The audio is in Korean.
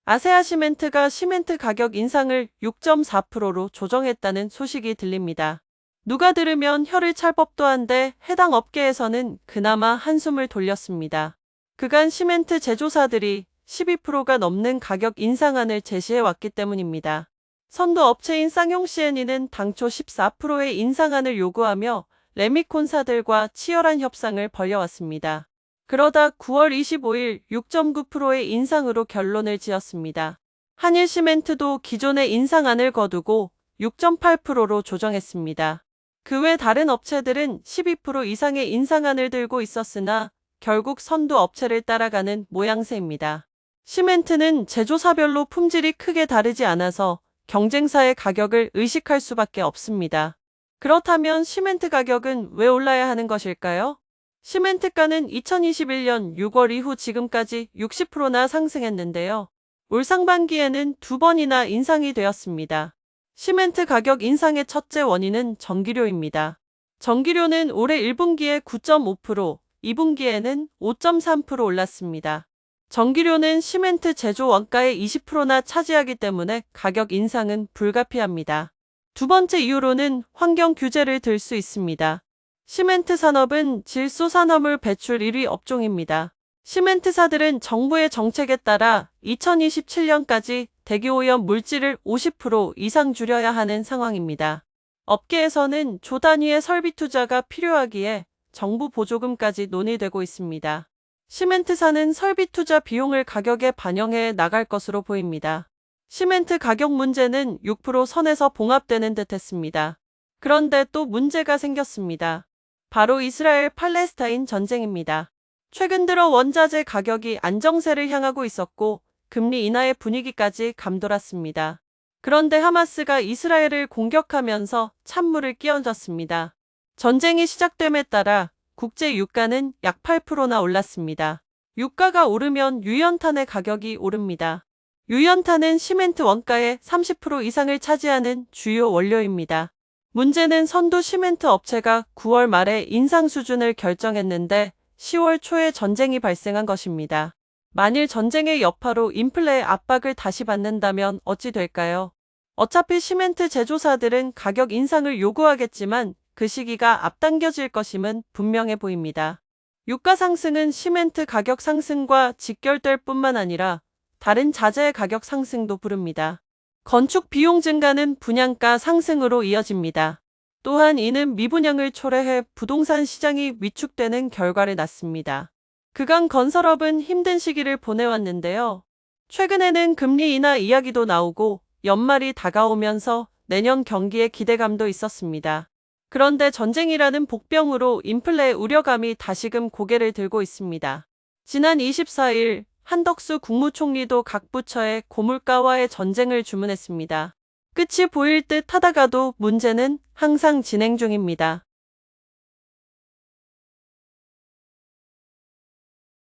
아세아시멘트가 시멘트 가격 인상을 6.4%로 조정했다는 소식이 들립니다. 누가 들으면 혀를 찰 법도 한데 해당 업계에서는 그나마 한숨을 돌렸습니다. 그간 시멘트 제조사들이 12%가 넘는 가격 인상안을 제시해왔기 때문입니다. 선두 업체인 쌍용CNE는 당초 14%의 인상안을 요구하며 레미콘사들과 치열한 협상을 벌여왔습니다. 그러다 9월 25일 6.9%의 인상으로 결론을 지었습니다. 한일시멘트도 기존의 인상안을 거두고 6.8%로 조정했습니다. 그 외 다른 업체들은 12% 이상의 인상안을 들고 있었으나 결국 선두 업체를 따라가는 모양새입니다. 시멘트는 제조사별로 품질이 크게 다르지 않아서 경쟁사의 가격을 의식할 수밖에 없습니다. 그렇다면 시멘트 가격은 왜 올라야 하는 것일까요? 시멘트가는 2021년 6월 이후 지금까지 60%나 상승했는데요. 올 상반기에는 2번이나 인상이 되었습니다. 시멘트 가격 인상의 첫째 원인은 전기료입니다. 전기료는 올해 1분기에 9.5%, 2분기에는 5.3% 올랐습니다. 전기료는 시멘트 제조 원가의 20%나 차지하기 때문에 가격 인상은 불가피합니다. 두 번째 이유로는 환경 규제를 들 수 있습니다. 시멘트 산업은 질소 산화물 배출 1위 업종입니다. 시멘트사들은 정부의 정책에 따라 2027년까지 대기오염 물질을 50% 이상 줄여야 하는 상황입니다. 업계에서는 조 단위의 설비 투자가 필요하기에 정부 보조금까지 논의되고 있습니다. 시멘트사는 설비 투자 비용을 가격에 반영해 나갈 것으로 보입니다. 시멘트 가격 문제는 6% 선에서 봉합되는 듯했습니다. 그런데 또 문제가 생겼습니다. 바로 이스라엘 팔레스타인 전쟁입니다. 최근 들어 원자재 가격이 안정세를 향하고 있었고 금리 인하의 분위기까지 감돌았습니다. 그런데 하마스가 이스라엘을 공격하면서 찬물을 끼얹었습니다. 전쟁이 시작됨에 따라 국제 유가는 약 8%나 올랐습니다. 유가가 오르면 유연탄의 가격이 오릅니다. 유연탄은 시멘트 원가의 30% 이상을 차지하는 주요 원료입니다. 문제는 선두 시멘트 업체가 9월 말에 인상 수준을 결정했는데 10월 초에 전쟁이 발생한 것입니다. 만일 전쟁의 여파로 인플레의 압박을 다시 받는다면 어찌 될까요? 어차피 시멘트 제조사들은 가격 인상을 요구하겠지만 그 시기가 앞당겨질 것임은 분명해 보입니다. 유가 상승은 시멘트 가격 상승과 직결될 뿐만 아니라 다른 자재의 가격 상승도 부릅니다. 건축 비용 증가는 분양가 상승으로 이어집니다. 또한 이는 미분양을 초래해 부동산 시장이 위축되는 결과를 낳습니다. 그간 건설업은 힘든 시기를 보내왔는데요. 최근에는 금리 인하 이야기도 나오고 연말이 다가오면서 내년 경기에 기대감도 있었습니다. 그런데 전쟁이라는 복병으로 인플레의 우려감이 다시금 고개를 들고 있습니다. 지난 24일 한덕수 국무총리도 각 부처에 고물가와의 전쟁을 주문했습니다. 끝이 보일 듯 하다가도 문제는 항상 진행 중입니다.